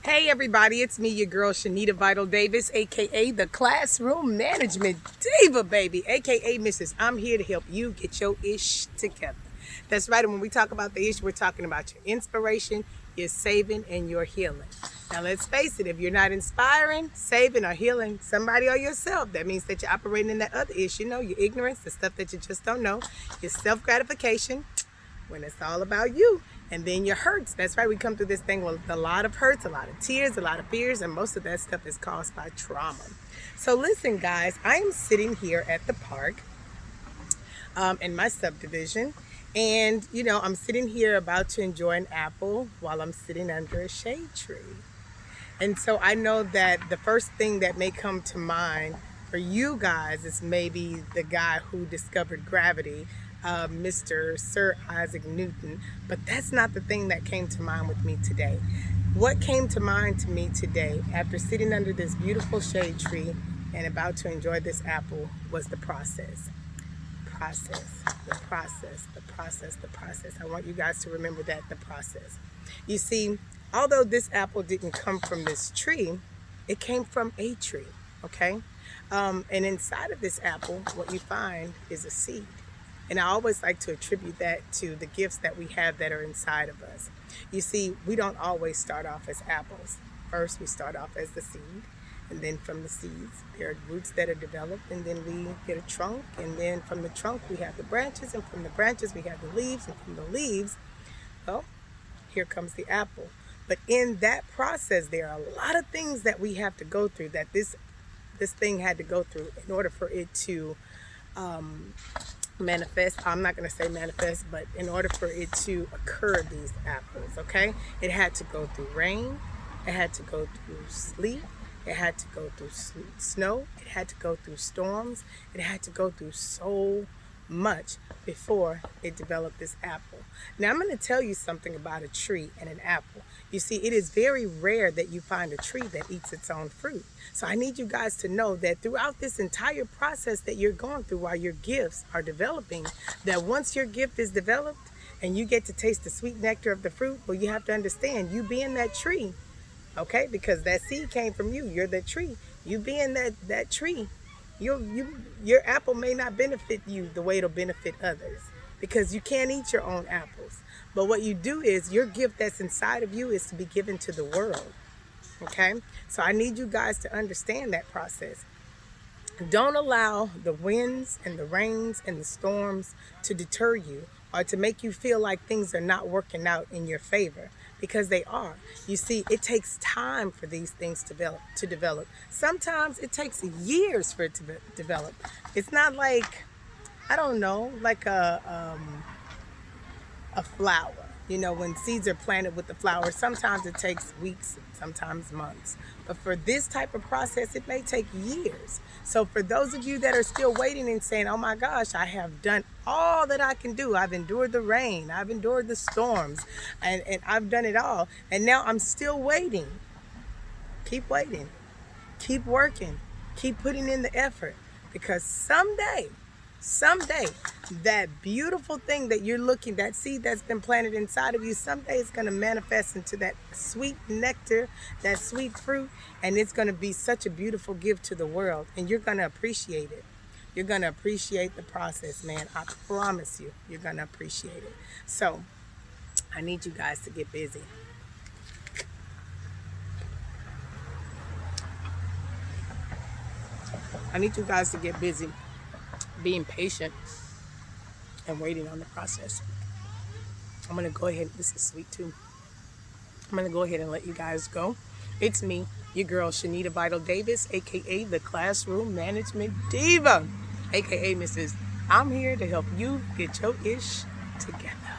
Hey everybody, it's me, your girl Shanita Vital Davis, aka the Classroom Management Diva, baby, aka Mrs. I'm here to help you get your ish together. That's right, and when we talk about the ish, we're talking about your inspiration, your saving, and your healing. Now let's face it, if you're not inspiring, saving, or healing somebody or yourself, that means that you're operating in that other ish, your ignorance, the stuff that you just don't know, your self-gratification, when it's all about you. And then your hurts. That's right, we come through this thing with a lot of hurts, a lot of tears, a lot of fears, and most of that stuff is caused by trauma. So listen, guys, I am sitting here at the park in my subdivision, and I'm sitting here about to enjoy an apple while I'm sitting under a shade tree. And so I know that the first thing that may come to mind for you guys is maybe the guy who discovered gravity, Mr. Sir Isaac Newton, but that's not the thing that came to mind with me today. What came to mind to me today after sitting under this beautiful shade tree and about to enjoy this apple was the process. The process. I want you guys to remember that, the process. You see, although this apple didn't come from this tree, it came from a tree, okay? And inside of this apple, what you find is a seed. And I always like to attribute that to the gifts that we have that are inside of us. You see, we don't always start off as apples. First, we start off as the seed. And then from the seeds, there are roots that are developed. And then we get a trunk. And then from the trunk, we have the branches. And from the branches, we have the leaves. And from the leaves, well, here comes the apple. But in that process, there are a lot of things that we have to go through, that this thing had to go through in order for it to manifest. I'm not going to say manifest, but in order for it to occur, these apples, okay? It had to go through rain. It had to go through sleet. It had to go through snow. It had to go through storms. It had to go through so much before it developed this apple. Now, I'm going to tell you something about a tree and an apple. You see, it is very rare that you find a tree that eats its own fruit. So I need you guys to know that throughout this entire process that you're going through while your gifts are developing, that once your gift is developed and you get to taste the sweet nectar of the fruit, well, you have to understand, you being that tree, okay, because that seed came from you. You're that tree. You being that tree, your apple may not benefit you the way it'll benefit others, because you can't eat your own apples. But what you do is, your gift that's inside of you is to be given to the world. Okay? So I need you guys to understand that process. Don't allow the winds and the rains and the storms to deter you or to make you feel like things are not working out in your favor, because they are. You see, it takes time for these things to develop. Sometimes it takes years for it to develop. It's not like, I don't know, like a flower. When seeds are planted with the flower, sometimes it takes weeks, sometimes months. But for this type of process, it may take years. So for those of you that are still waiting and saying, oh my gosh, I have done all that I can do. I've endured the rain. I've endured the storms. And I've done it all. And now I'm still waiting. Keep waiting. Keep working. Keep putting in the effort. Because someday, that beautiful thing that you're looking, that seed that's been planted inside of you, someday it's going to manifest into that sweet nectar, that sweet fruit, and it's going to be such a beautiful gift to the world, and you're going to appreciate it. You're going to appreciate the process, man. I promise you, you're going to appreciate it. So I need you guys to get busy. Being patient and waiting on the process. I'm going to go ahead, this is sweet too. I'm going to go ahead and let you guys go. It's me, your girl Shanita Vital Davis, aka the Classroom Management Diva, aka Mrs. I'm here to help you get your ish together.